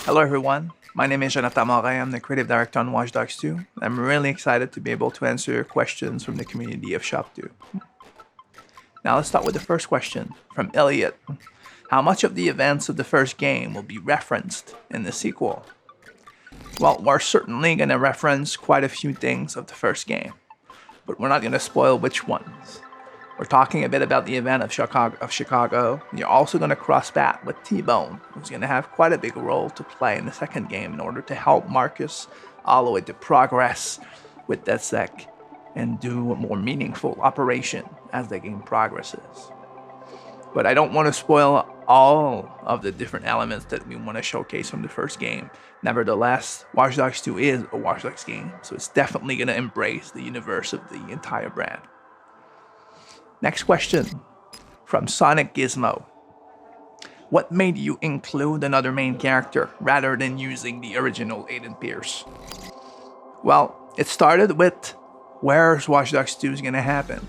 Hello everyone, my name is Jonathan Morin. I'm the creative director on Watch Dogs 2. I'm really excited to be able to answer questions from the community of ShopTo. Now let's start with the first question from Elliot. How much of the events of the first game will be referenced in the sequel? Well, we're certainly going to reference quite a few things of the first game, but we're not going to spoil which ones. We're talking a bit about the event of Chicago. You're also going to cross paths with T-Bone, who's going to have quite a big role to play in the second game in order to help Marcus all the way to progress with DedSec and do a more meaningful operation as the game progresses. But I don't want to spoil all of the different elements that we want to showcase from the first game. Nevertheless, Watch Dogs 2 is a Watch Dogs game, so it's definitely going to embrace the universe of the entire brand. Next question from Sonic Gizmo. What made you include another main character rather than using the original Aiden Pearce? Well, it started with where's Watch Dogs 2 is going to happen.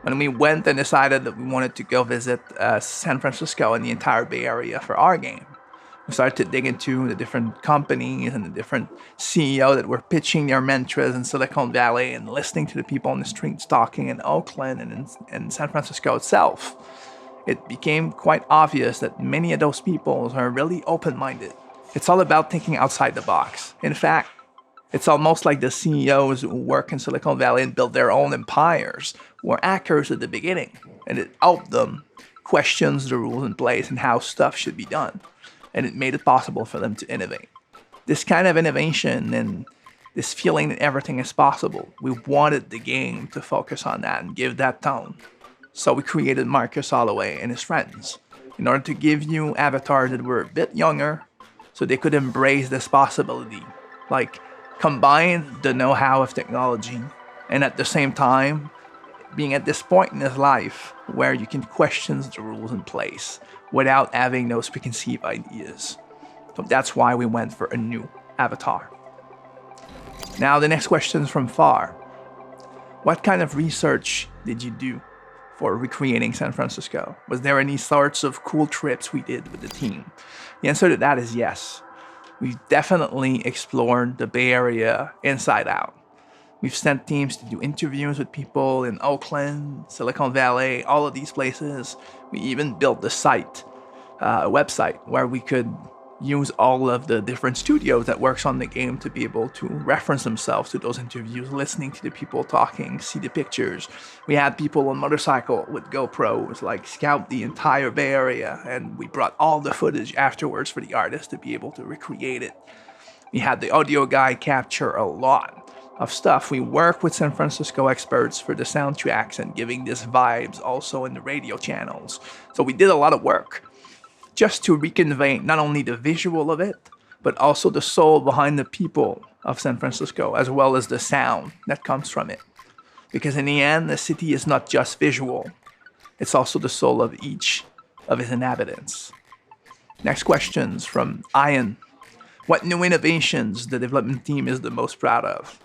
When we went and decided that we wanted to go visit San Francisco and the entire Bay Area for our game, we started to dig into the different companies and the different CEO that were pitching their mantras in Silicon Valley and listening to the people on the streets talking in Oakland and in San Francisco itself. It became quite obvious that many of those people are really open-minded. It's all about thinking outside the box. In fact, it's almost like the CEOs who work in Silicon Valley and build their own empires were actors at the beginning, and it helped them question the rules in place and how stuff should be done. And it made it possible for them to innovate. This kind of innovation and this feeling that everything is possible, we wanted the game to focus on that and give that tone. So we created Marcus Holloway and his friends in order to give you avatars that were a bit younger so they could embrace this possibility. Like, combine the know-how of technology and at the same time being at this point in his life where you can question the rules in place without having those preconceived ideas. So that's why we went for a new avatar. Now the next question is from Far. What kind of research did you do for recreating San Francisco? Was there any sorts of cool trips we did with the team? The answer to that is yes. We've definitely explored the Bay Area inside out. We've sent teams to do interviews with people in Oakland, Silicon Valley, all of these places. We even built the site, a website, where we could use all of the different studios that works on the game to be able to reference themselves to those interviews, listening to the people talking, see the pictures. We had people on motorcycle with GoPros, like scout the entire Bay Area, and we brought all the footage afterwards for the artists to be able to recreate it. We had the audio guy capture a lot of stuff. We work with San Francisco experts for the soundtracks and giving these vibes also in the radio channels. So we did a lot of work just to reconvey not only the visual of it, but also the soul behind the people of San Francisco, as well as the sound that comes from it. Because in the end, the city is not just visual, it's also the soul of each of its inhabitants. Next questions from Ian. What new innovations the development team is the most proud of?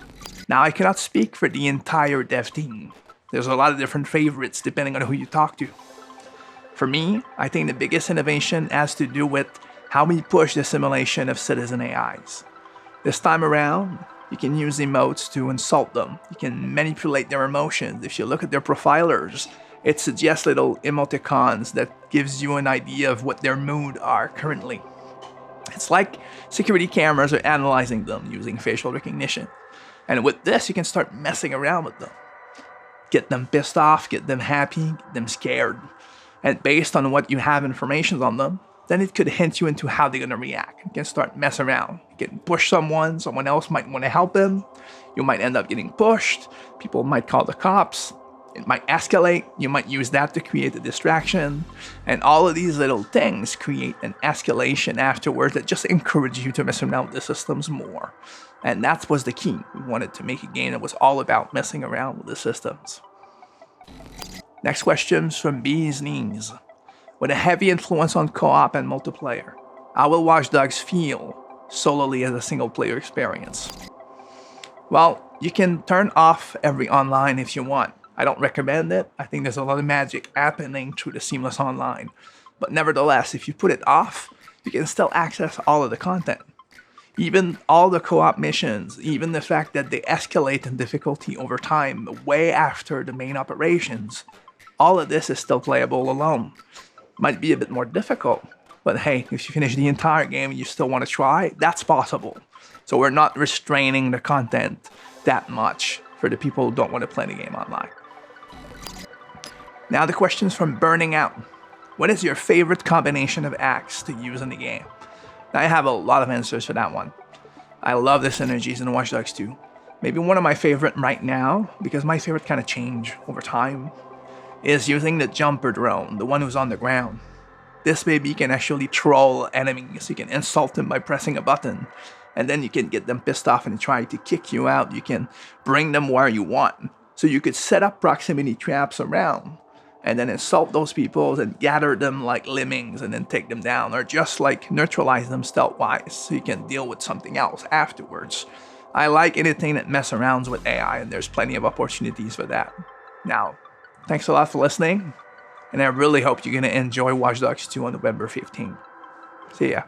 Now, I cannot speak for the entire dev team. There's a lot of different favorites depending on who you talk to. For me, I think the biggest innovation has to do with how we push the simulation of citizen AIs. This time around, you can use emotes to insult them. You can manipulate their emotions. If you look at their profilers, it suggests little emoticons that gives you an idea of what their mood are currently. It's like security cameras are analyzing them using facial recognition. And with this, you can start messing around with them. Get them pissed off, get them happy, get them scared. And based on what you have information on them, then it could hint you into how they're going to react. You can start messing around. You can push someone else might want to help them. You might end up getting pushed. People might call the cops. It might escalate. You might use that to create a distraction. And all of these little things create an escalation afterwards that just encourage you to mess around with the systems more. And that was the key. We wanted to make a game that was all about messing around with the systems. Next question's from Bee's Knees. With a heavy influence on co-op and multiplayer, how will Watch Dogs feel solely as a single-player experience? Well, you can turn off every online if you want. I don't recommend it. I think there's a lot of magic happening through the seamless online. But nevertheless, if you put it off, you can still access all of the content. Even all the co-op missions, even the fact that they escalate in difficulty over time, way after the main operations, all of this is still playable alone. Might be a bit more difficult, but hey, if you finish the entire game and you still want to try, that's possible. So we're not restraining the content that much for the people who don't want to play the game online. Now the question's from Burning Out. What is your favorite combination of acts to use in the game? Now, I have a lot of answers for that one. I love the synergies in Watch Dogs 2. Maybe one of my favorite right now, because my favorite kind of change over time, is using the jumper drone, the one who's on the ground. This baby can actually troll enemies. You can insult them by pressing a button, and then you can get them pissed off and try to kick you out. You can bring them where you want. So you could set up proximity traps around, and then insult those people and gather them like lemmings and then take them down, or just like neutralize them stealth-wise so you can deal with something else afterwards. I like anything that mess around with AI, and there's plenty of opportunities for that. Now, thanks a lot for listening, and I really hope you're going to enjoy Watch Dogs 2 on November 15th. See ya.